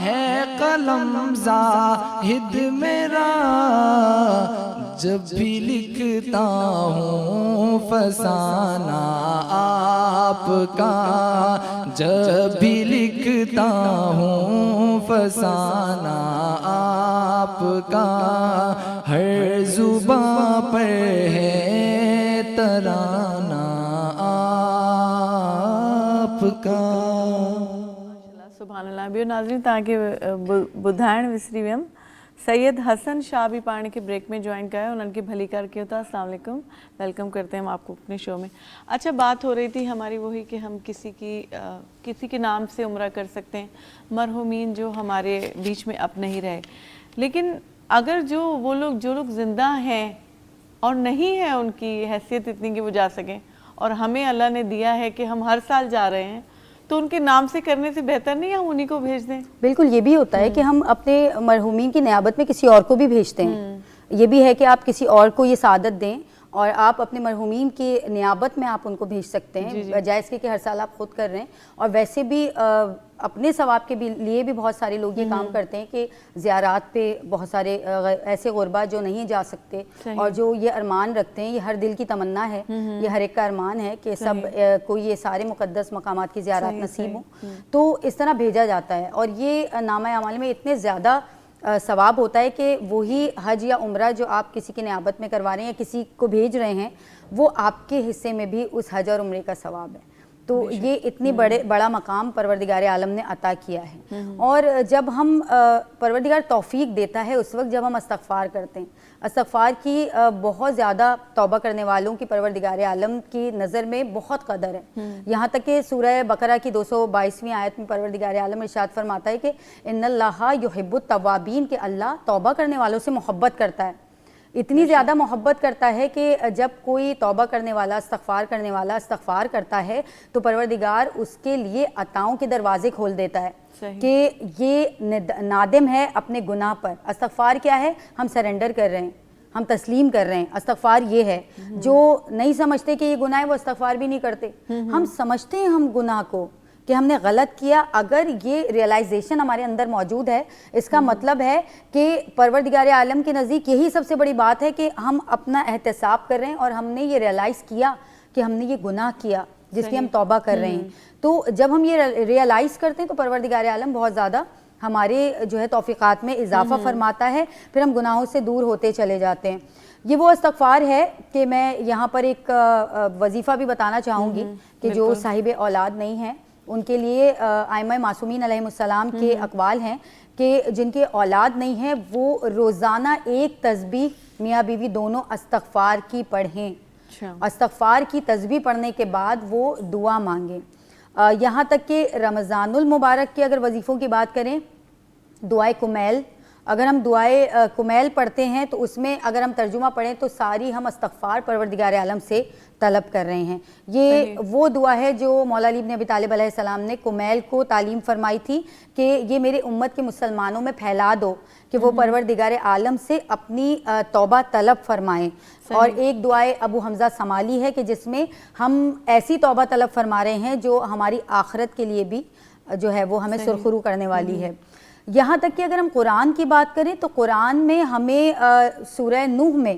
ہے قلم زاہد میرا، جب بھی لکھتا ہوں فسانہ آپ کا، جب بھی لکھتا ہوں فسانہ آپ کا، ہر زباں پر ہے ترانہ آپ کا۔ سبحان اللہ۔ بیو ناظرین تاکہ بدھائن وسری ویم سید حسن شاہ بھی پانی کے بریک میں جوائن کیا ہے، انہوں کی بھلی کر کے ہوتا۔ السلام علیکم، ویلکم کرتے ہیں ہم آپ کو اپنے شو میں۔ اچھا، بات ہو رہی تھی ہماری وہی کہ ہم کسی کے نام سے عمرہ کر سکتے ہیں، مرحومین جو ہمارے بیچ میں اب نہیں رہے، لیکن اگر جو لوگ زندہ ہیں اور نہیں ہے ان کی حیثیت اتنی کہ وہ جا سکیں، اور ہمیں اللہ نے دیا ہے کہ ہم ہر سال جا رہے ہیں، تو ان کے نام سے کرنے سے بہتر نہیں ہم انہی کو بھیج دیں؟ بالکل، یہ بھی ہوتا ہے کہ ہم اپنے مرحومین کی نیابت میں کسی اور کو بھی بھیجتے ہیں، یہ بھی ہے کہ آپ کسی اور کو یہ سعادت دیں اور آپ اپنے مرحومین کی نیابت میں آپ ان کو بھیج سکتے ہیں، بجائے اس کے کہ ہر سال آپ خود کر رہے ہیں۔ اور ویسے بھی اپنے ثواب کے لیے بھی بہت سارے لوگ یہ کام کرتے ہیں کہ زیارات پہ بہت سارے ایسے غربا جو نہیں جا سکتے اور جو یہ ارمان رکھتے ہیں، یہ ہر دل کی تمنا ہے، یہ ہر ایک کا ارمان ہے کہ سب کو یہ سارے مقدس مقامات کی زیارات نصیب ہوں، تو اس طرح بھیجا جاتا ہے۔ اور یہ نامہ اعمال میں اتنے زیادہ ثواب ہوتا ہے کہ وہی حج یا عمرہ جو آپ کسی کی نیابت میں کروا رہے ہیں یا کسی کو بھیج رہے ہیں، وہ آپ کے حصے میں بھی اس حج اور عمرے کا ثواب ہے۔ تو یہ اتنی بڑا مقام پروردگار عالم نے عطا کیا ہے۔ اور جب ہم پروردگار توفیق دیتا ہے اس وقت جب ہم استغفار کرتے ہیں، استغفار کی بہت زیادہ توبہ کرنے والوں کی پروردگار عالم کی نظر میں بہت قدر ہے، یہاں تک کہ سورہ بقرہ کی 222ویں آیت میں پروردگار عالم ارشاد فرماتا ہے کہ ان اللہ یحب التوابین، کہ اللہ توبہ کرنے والوں سے محبت کرتا ہے۔ اتنی زیادہ محبت کرتا ہے کہ جب کوئی توبہ کرنے والا، استغفار کرنے والا استغفار کرتا ہے تو پروردگار اس کے لیے عطاؤں کے دروازے کھول دیتا ہے کہ یہ نادم ہے اپنے گناہ پر۔ استغفار کیا ہے؟ ہم سرنڈر کر رہے ہیں، ہم تسلیم کر رہے ہیں. استغفار یہ ہے. جو نہیں سمجھتے کہ یہ گناہ ہے وہ استغفار بھی نہیں کرتے. ہم سمجھتے ہیں ہم گناہ کو کہ ہم نے غلط کیا. اگر یہ ریئلائزیشن ہمارے اندر موجود ہے اس کا مطلب ہے کہ پروردگار عالم کے نزدیک یہی سب سے بڑی بات ہے کہ ہم اپنا احتساب کر رہے ہیں اور ہم نے یہ ریئلائز کیا کہ ہم نے یہ گناہ کیا جس کی ہم توبہ کر رہے ہیں. تو جب ہم یہ ریئلائز کرتے ہیں تو پروردگار عالم بہت زیادہ ہمارے جو ہے توفیقات میں اضافہ فرماتا ہے, پھر ہم گناہوں سے دور ہوتے چلے جاتے ہیں. یہ وہ استغفار ہے کہ میں یہاں پر ایک وظیفہ بھی بتانا چاہوں گی کہ جو صاحب اولاد نہیں ہیں ان کے لیے ائمہ معصومین علیہم السلام کے اقوال ہیں کہ جن کے اولاد نہیں ہیں وہ روزانہ ایک تسبیح میاں بیوی دونوں استغفار کی پڑھیں. استغفار کی تسبیح پڑھنے کے بعد وہ دعا مانگیں. یہاں تک کہ رمضان المبارک کے اگر وظیفوں کی بات کریں, دعائے کمیل, اگر ہم دعائے کمیل پڑھتے ہیں تو اس میں اگر ہم ترجمہ پڑھیں تو ساری ہم استغفار پروردگار عالم سے طلب کر رہے ہیں. یہ وہ دعا ہے جو مولا علی بن ابی طالب علیہ السلام نے کمیل کو تعلیم فرمائی تھی کہ یہ میرے امت کے مسلمانوں میں پھیلا دو کہ وہ پروردگار عالم سے اپنی توبہ طلب فرمائیں. اور ایک دعائے ابو حمزہ سمالی ہے کہ جس میں ہم ایسی توبہ طلب فرما رہے ہیں جو ہماری آخرت کے لیے بھی جو ہے وہ ہمیں سرخرو کرنے والی ہے. یہاں تک کہ اگر ہم قرآن کی بات کریں تو قرآن میں ہمیں سورہ نوح میں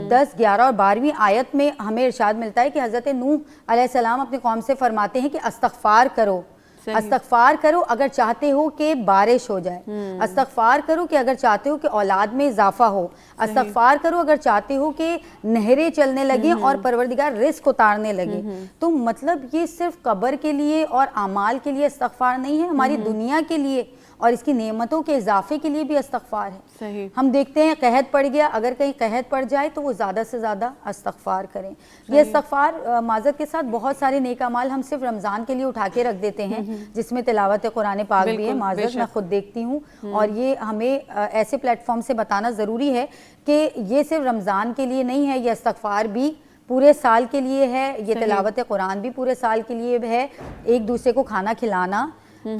10, 11 اور 12ویں آیت میں ہمیں ارشاد ملتا ہے کہ حضرت نوح علیہ السلام اپنی قوم سے فرماتے ہیں کہ استغفار کرو, استغفار کرو اگر چاہتے ہو کہ بارش ہو جائے, استغفار کرو کہ اگر چاہتے ہو کہ اولاد میں اضافہ ہو, استغفار کرو اگر چاہتے ہو کہ نہریں چلنے لگیں اور پروردگار رزق اتارنے لگے. تو مطلب یہ صرف قبر کے لیے اور اعمال کے لیے استغفار نہیں ہے, ہماری دنیا کے لیے اور اس کی نعمتوں کے اضافے کے لیے بھی استغفار ہے. ہم دیکھتے ہیں قحط پڑ گیا, اگر کہیں قحط پڑ جائے تو وہ زیادہ سے زیادہ استغفار کریں. یہ استغفار معذرت کے ساتھ بہت سارے نیک اعمال ہم صرف رمضان کے لیے اٹھا کے رکھ دیتے ہیں جس میں تلاوت قرآن پاک بھی ہے. معذرت میں خود دیکھتی ہوں اور یہ ہمیں ایسے پلیٹ فارم سے بتانا ضروری ہے کہ یہ صرف رمضان کے لیے نہیں ہے, یہ استغفار بھی پورے سال کے لیے ہے, یہ تلاوت قرآن بھی پورے سال کے لیے ہے. ایک دوسرے کو کھانا کھلانا,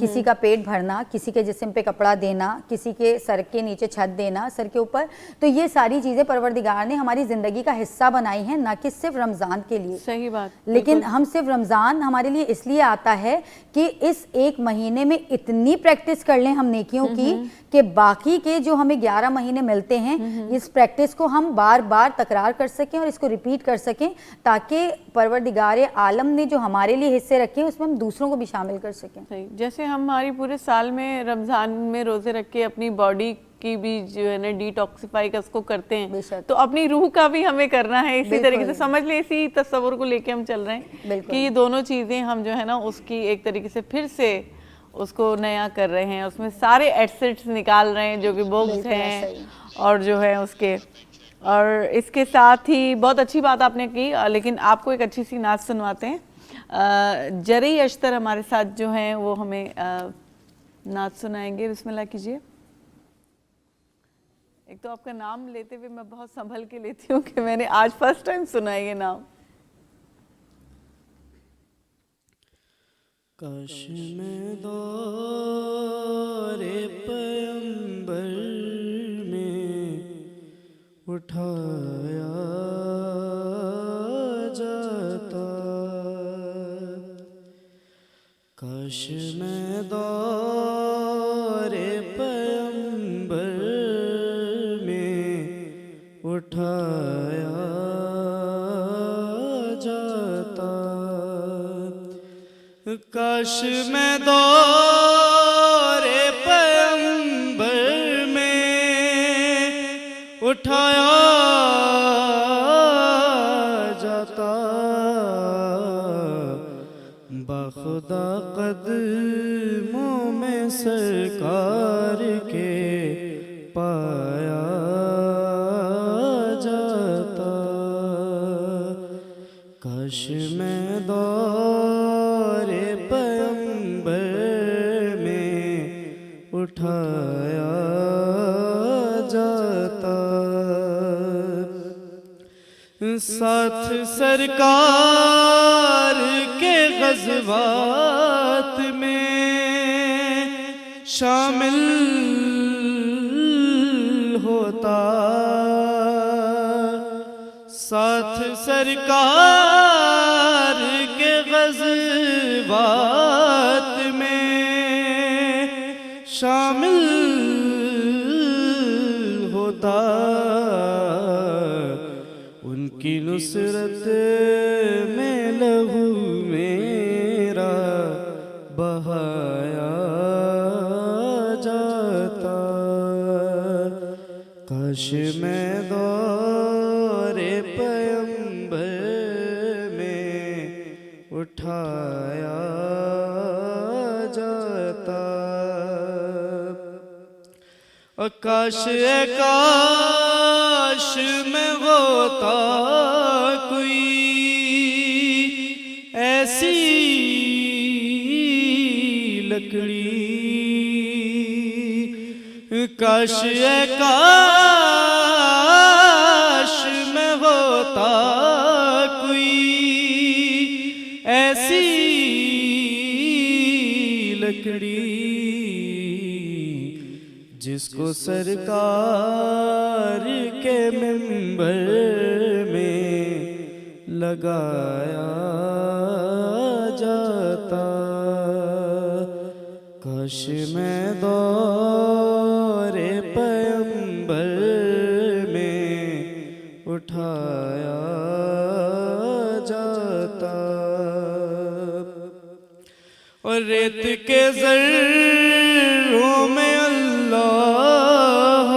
کسی کا پیٹ بھرنا, کسی کے جسم پہ کپڑا دینا, کسی کے سر کے نیچے چھت دینا, سر کے اوپر, تو یہ ساری چیزیں پروردگار نے ہماری زندگی کا حصہ بنائی ہیں, نہ کہ صرف رمضان کے لیے. صحیح بات. لیکن ہم صرف رمضان ہمارے لیے اس لیے آتا ہے کہ اس ایک مہینے میں اتنی پریکٹس کر لیں ہم نیکیوں کی کہ باقی کے جو ہمیں 11 مہینے ملتے ہیں اس پریکٹس کو ہم بار بار تکرار کر سکیں اور اس کو ریپیٹ کر سکیں تاکہ پروردگار عالم نے جو ہمارے لیے حصے رکھے ہیں اس میں ہم دوسروں کو بھی شامل کر سکیں. جیسے ہماری پورے سال میں رمضان میں روزے رکھ کے اپنی باڈی کی بھی جو ہے نا ڈی ٹاکسیفائی کا اس کو کرتے ہیں, تو اپنی روح کا بھی ہمیں کرنا ہے. اسی طریقے سے سمجھ لیں اسی تصور کو لے کے ہم چل رہے ہیں کہ یہ دونوں چیزیں ہم جو ہے نا اس کی ایک طریقے سے پھر سے اس کو نیا کر رہے ہیں, اس میں سارے ایسٹس نکال رہے ہیں جو کہ بغض ہیں اور جو ہے اس کے. اور اس کے ساتھ ہی بہت اچھی بات آپ نے کی, لیکن آپ کو ایک اچھی سی نعت سنواتے ہیں. جرئی اشتر ہمارے ساتھ جو ہیں وہ ہمیں نعت سنائیں گے. بسم اللہ کیجئے. ایک تو آپ کا نام لیتے ہوئے میں بہت سنبھل کے لیتی ہوں کہ میں نے آج فرسٹ ٹائم سنا ہے یہ نام. کاش میں دور پیغمبر میں اٹھایا جاتا, کاش میں دور پیغمبر میں اٹھایا جاتا, کاش میں دور پیغمبر میں اٹھایا جاتا, بخدا قدموں میں سرکار کے پایا جاتا, کاش میں دور پیغمبر میں اٹھایا جاتا, ساتھ سرکار کے غزوات میں شامل ہوتا, ساتھ سرکار کے غزوات میں شامل ہوتا، ان کی نصرت میں لہو میرا بہایا جاتا، کاش میں دور پیمبر میں اٹھایا جاتا، اور کاش کاش میں ہوتا کوئی ایسی لکڑی، کاش کاش میں ہوتا کوئی ایسی لکڑی جس کو سرکار کے منبر میں لگایا جاتا، کاش میں دور پیمبر میں اٹھایا جاتا، اور ریت کے ذروں میں اللہ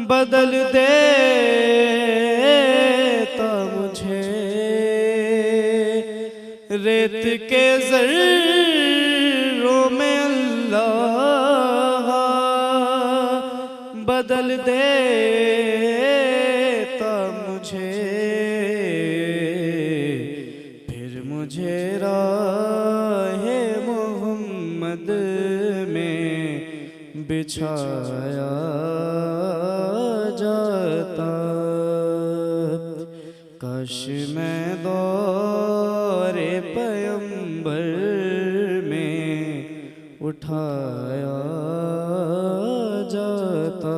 بدل دیتا مجھے، ریت کے ذروں میں اللہ بدل دیتا مجھے، پھر مجھے راہ محمد میں بچھایا جاتا، کاش میں دور پیمبر میں اٹھایا جاتا۔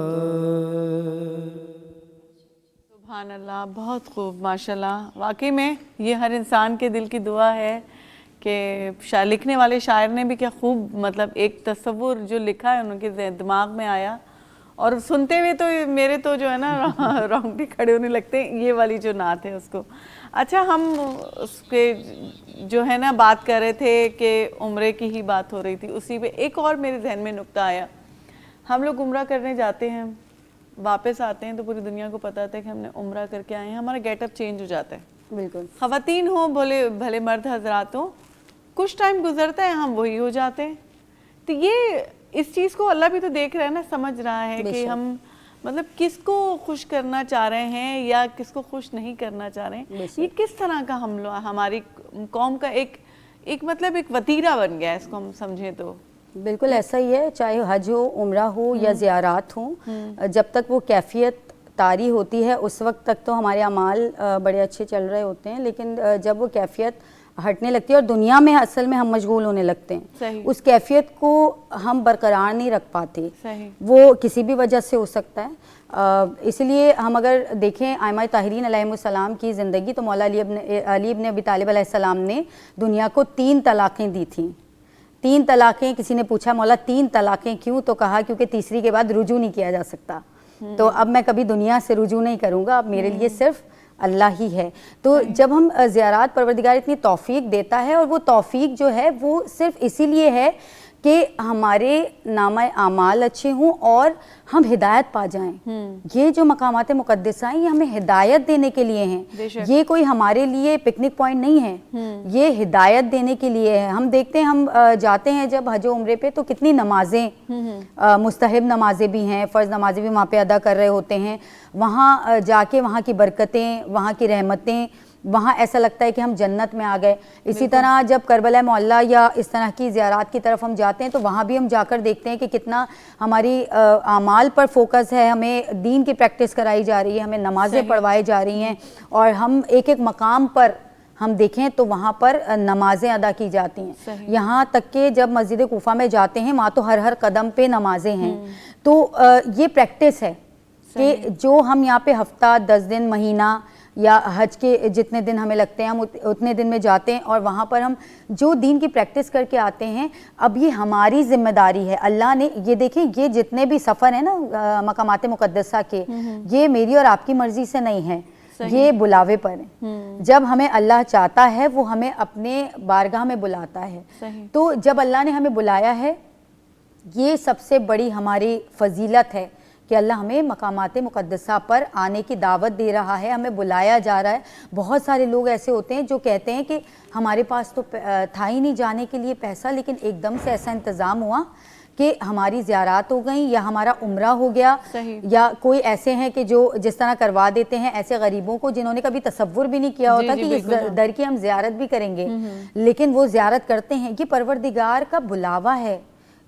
سبحان اللہ، بہت خوب، ماشاءاللہ۔ واقعی میں یہ ہر انسان کے دل کی دعا ہے کہ لکھنے والے شاعر نے بھی کیا خوب مطلب ایک تصور جو لکھا ہے ان کے دماغ میں آیا، اور سنتے ہوئے تو میرے تو جو ہے نا رونگٹے کھڑے ہونے لگتے ہیں، یہ والی جو نعت ہے اس کو۔ اچھا، ہم اس کے جو ہے نا بات کر رہے تھے کہ عمرے کی ہی بات ہو رہی تھی، اسی پہ ایک اور میرے ذہن میں نکتہ آیا۔ ہم لوگ عمرہ کرنے جاتے ہیں، واپس آتے ہیں تو پوری دنیا کو پتہ ہے کہ ہم نے عمرہ کر کے آئے ہیں، ہمارا گیٹ اپ چینج ہو جاتا ہے، بالکل، خواتین ہوں بھلے مرد حضرات ہوں، کچھ ٹائم گزرتا ہے ہم وہی ہو جاتے ہیں۔ تو یہ اس چیز کو اللہ بھی تو دیکھ رہا ہے نا، سمجھ رہا ہے کہ ہم مطلب کس کو خوش کرنا چاہ رہے ہیں یا کس کو خوش نہیں کرنا چاہ رہے ہیں۔ یہ کس طرح کا ہماری قوم کا ایک مطلب ایک وتیرہ بن گیا ہے، اس کو ہم سمجھیں تو۔ بالکل ایسا ہی ہے، چاہے حج ہو، عمرہ ہو یا زیارات ہوں، جب تک وہ کیفیت طاری ہوتی ہے اس وقت تک تو ہمارے اعمال بڑے اچھے چل رہے ہوتے ہیں، لیکن جب وہ کیفیت ہٹنے لگتی ہے اور دنیا میں اصل میں ہم مشغول ہونے لگتے ہیں، اس کیفیت کو ہم برقرار نہیں رکھ پاتے، وہ کسی بھی وجہ سے ہو سکتا ہے۔ اس لیے ہم اگر دیکھیں ائمہ طاہرین علیہ السلام کی زندگی تو مولا علی ابن ابی طالب علیہ السلام نے دنیا کو 3 طلاقیں دی تھیں۔ 3 طلاقیں، کسی نے پوچھا مولا 3 طلاقیں کیوں؟ تو کہا کیونکہ تیسری کے بعد رجوع نہیں کیا جا سکتا، تو اب میں کبھی دنیا سے رجوع نہیں کروں گا، اب میرے لیے صرف اللہ ہی ہے۔ تو جب ہم زیارات، پروردگار اتنی توفیق دیتا ہے، اور وہ توفیق جو ہے وہ صرف اسی لیے ہے کہ ہمارے نامہ اعمال اچھے ہوں اور ہم ہدایت پا جائیں۔ یہ جو مقامات مقدسہ ہیں یہ ہمیں ہدایت دینے کے لیے ہیں، یہ کوئی ہمارے لیے پکنک پوائنٹ نہیں ہے، یہ ہدایت دینے کے لیے ہے۔ ہم دیکھتے ہیں، ہم جاتے ہیں جب حج و عمرے پہ تو کتنی نمازیں، مستحب نمازیں بھی ہیں، فرض نمازیں بھی وہاں پہ ادا کر رہے ہوتے ہیں، وہاں جا کے وہاں کی برکتیں، وہاں کی رحمتیں، وہاں ایسا لگتا ہے کہ ہم جنت میں آ گئے۔ اسی طرح جب کربلا معلیٰ یا اس طرح کی زیارات کی طرف ہم جاتے ہیں تو وہاں بھی ہم جا کر دیکھتے ہیں کہ کتنا ہماری اعمال پر فوکس ہے، ہمیں دین کی پریکٹس کرائی جا رہی ہے، ہمیں نمازیں پڑھوائی جا رہی ہیں، اور ہم ایک ایک مقام پر ہم دیکھیں تو وہاں پر نمازیں ادا کی جاتی ہیں، یہاں تک کہ جب مسجد کوفہ میں جاتے ہیں وہاں تو ہر قدم پہ نمازیں ہیں۔ تو یہ پریکٹس ہے کہ جو ہم یہاں پہ ہفتہ 10 دن مہینہ یا حج کے جتنے دن ہمیں لگتے ہیں ہم اتنے دن میں جاتے ہیں اور وہاں پر ہم جو دین کی پریکٹس کر کے آتے ہیں. اب یہ ہماری ذمہ داری ہے. اللہ نے یہ دیکھیں یہ جتنے بھی سفر ہیں نا مقامات مقدسہ کے, یہ میری اور آپ کی مرضی سے نہیں ہے, یہ بلاوے پر ہیں. جب ہمیں اللہ چاہتا ہے وہ ہمیں اپنے بارگاہ میں بلاتا ہے. تو جب اللہ نے ہمیں بلایا ہے, یہ سب سے بڑی ہماری فضیلت ہے کہ اللہ ہمیں مقامات مقدسہ پر آنے کی دعوت دے رہا ہے, ہمیں بلایا جا رہا ہے. بہت سارے لوگ ایسے ہوتے ہیں جو کہتے ہیں کہ ہمارے پاس تو تھا ہی نہیں جانے کے لیے پیسہ, لیکن ایک دم سے ایسا انتظام ہوا کہ ہماری زیارات ہو گئیں یا ہمارا عمرہ ہو گیا, یا کوئی ایسے ہیں کہ جو جس طرح کروا دیتے ہیں ایسے غریبوں کو جنہوں نے کبھی تصور بھی نہیں کیا ہوتا کہ اس در کی ہم زیارت بھی کریں گے, لیکن وہ زیارت کرتے ہیں. یہ پروردگار کا بلاوا ہے,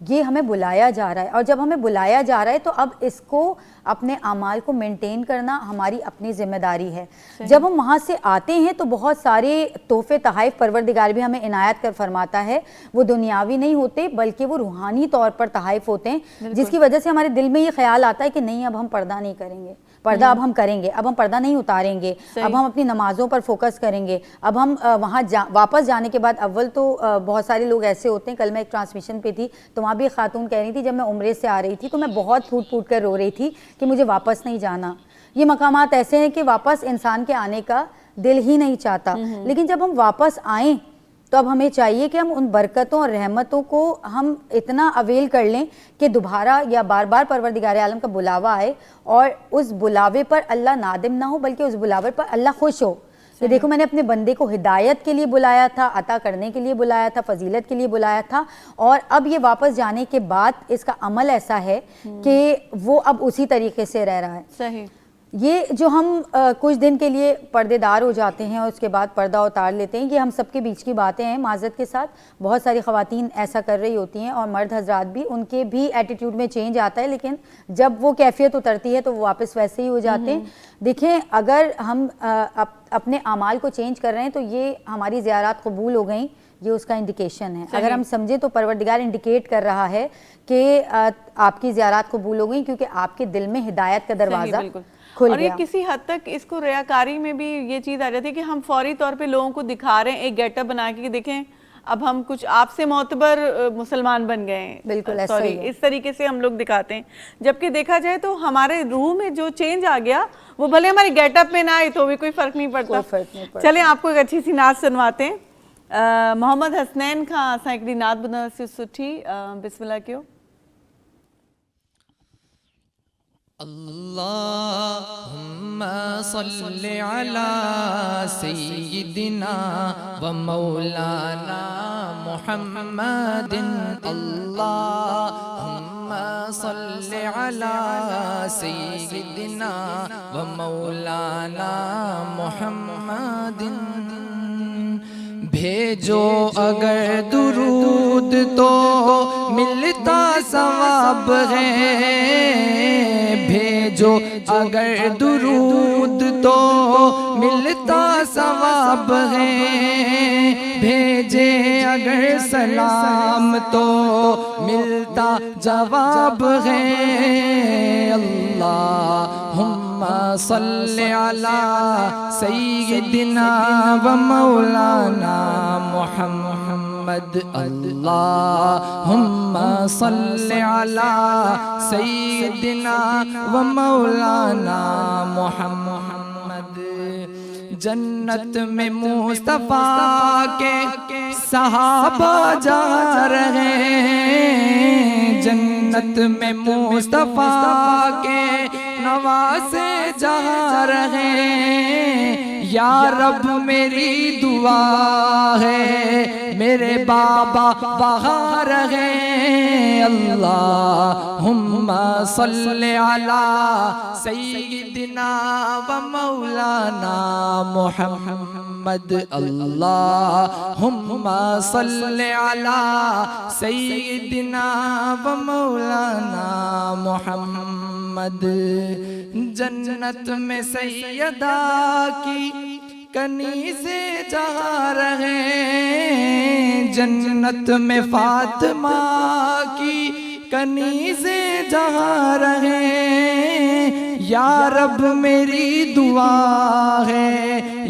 یہ ہمیں بلایا جا رہا ہے. اور جب ہمیں بلایا جا رہا ہے تو اب اس کو اپنے اعمال کو مینٹین کرنا ہماری اپنی ذمہ داری ہے. جب ہم وہاں سے آتے ہیں تو بہت سارے تحفے تحائف پروردگار بھی ہمیں عنایت کر فرماتا ہے. وہ دنیاوی نہیں ہوتے بلکہ وہ روحانی طور پر تحائف ہوتے ہیں, جس کی وجہ سے ہمارے دل میں یہ خیال آتا ہے کہ نہیں اب ہم پردہ نہیں کریں گے, پردہ اب ہم کریں گے, اب ہم پردہ نہیں اتاریں گے, اب ہم اپنی نمازوں پر فوکس کریں گے. اب ہم وہاں واپس جانے کے بعد اول تو بہت سارے لوگ ایسے ہوتے ہیں, کل میں ایک ٹرانسمیشن پہ تھی تو وہاں بھی ایک خاتون کہہ رہی تھی جب میں عمرے سے آ رہی تھی تو میں بہت پھوٹ پھوٹ کر رو رہی تھی کہ مجھے واپس نہیں جانا. یہ مقامات ایسے ہیں کہ واپس انسان کے آنے کا دل ہی نہیں چاہتا, لیکن جب ہم واپس آئیں تو اب ہمیں چاہیے کہ ہم ان برکتوں اور رحمتوں کو ہم اتنا اویل کر لیں کہ دوبارہ یا بار بار پروردگار عالم کا بلاوا آئے اور اس بلاوے پر اللہ نادم نہ ہو بلکہ اس بلاوے پر اللہ خوش ہو کہ دیکھو میں نے اپنے بندے کو ہدایت کے لیے بلایا تھا, عطا کرنے کے لیے بلایا تھا, فضیلت کے لیے بلایا تھا, اور اب یہ واپس جانے کے بعد اس کا عمل ایسا ہے کہ وہ اب اسی طریقے سے رہ رہا ہے. صحیح. یہ جو ہم کچھ دن کے لیے پردے دار ہو جاتے ہیں اور اس کے بعد پردہ اتار لیتے ہیں, یہ ہم سب کے بیچ کی باتیں ہیں. معذرت کے ساتھ بہت ساری خواتین ایسا کر رہی ہوتی ہیں اور مرد حضرات بھی, ان کے بھی ایٹیٹیوڈ میں چینج آتا ہے, لیکن جب وہ کیفیت اترتی ہے تو وہ واپس ویسے ہی ہو جاتے ہیں. دیکھیں اگر ہم اپنے اعمال کو چینج کر رہے ہیں تو یہ ہماری زیارات قبول ہو گئیں, یہ اس کا انڈیکیشن ہے. اگر ہم سمجھیں تو پروردگار انڈیکیٹ کر رہا ہے کہ آپ کی زیارات قبول ہو گئیں کیونکہ آپ کے دل میں ہدایت کا دروازہ کھل گیا. اور یہ کسی حد تک اس کو ریاکاری میں بھی یہ چیز آ جاتی ہے کہ ہم فوری طور پہ لوگوں کو دکھا رہے ہیں ایک گیٹ اپ بنا کے کہ دیکھیں اب ہم کچھ آپ سے معتبر مسلمان بن گئے ہیں. بالکل ایسا ہی ہے. اس طریقے سے ہم لوگ دکھاتے ہیں, جبکہ دیکھا جائے تو ہمارے روح میں جو چینج آ گیا وہ بھلے ہماری گیٹ اپ میں نہ آئے تو بھی کوئی فرق نہیں پڑتا. چلیں آپ کو ایک اچھی سی نعت سنواتے ہیں. محمد حسنین کھاں اساں ایک نعت بنا سی سٹھی, بسم اللہ کیو. اللہم صل علی سیدنا و مولانا محمد. اللہم صل علی سیدنا و مولانا محمد. بھیجو اگر درود تو ملتا ثواب ہے, بھیجو اگر درود تو ملتا ثواب ہے, بھیجے اگر سلام تو ملتا جواب ہے. اللہم صل علی سیدنا و مولانا محمد. اللہم صل علی سیدنا و مولانا محمد. جنت میں مصطفیٰ کے صحابہ جا رہے ہیں, جنت میں مصطفیٰ کے نواسے جا رہے ہیں. یا رب میری دعا ہے میرے بابا وہاں رہے. اللہم صل علی سیدنا و مولانا محمد. اللہم صل علی سیدنا و مولانا محمد. جنت میں سیدہ کی کنیزیں جا رہے ہیں, جنت میں فاطمہ کی کنیزیں جا رہے ہیں. یا رب میری دعا ہے،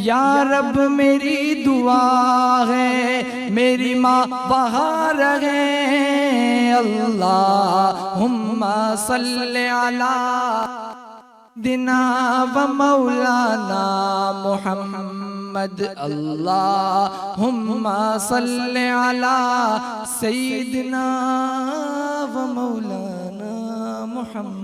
یا رب میری دعا ہے، میری ماں وہاں رہے، اللہم صلی علی سیدنا و مولانا محمد، اللہم صلی علی سیدنا و مولانا محمد۔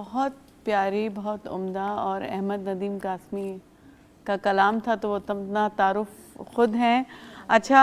بہت پیاری، بہت عمدہ، اور احمد ندیم قاسمی کا کلام تھا تو وہ تمنا تعارف خود ہیں. اچھا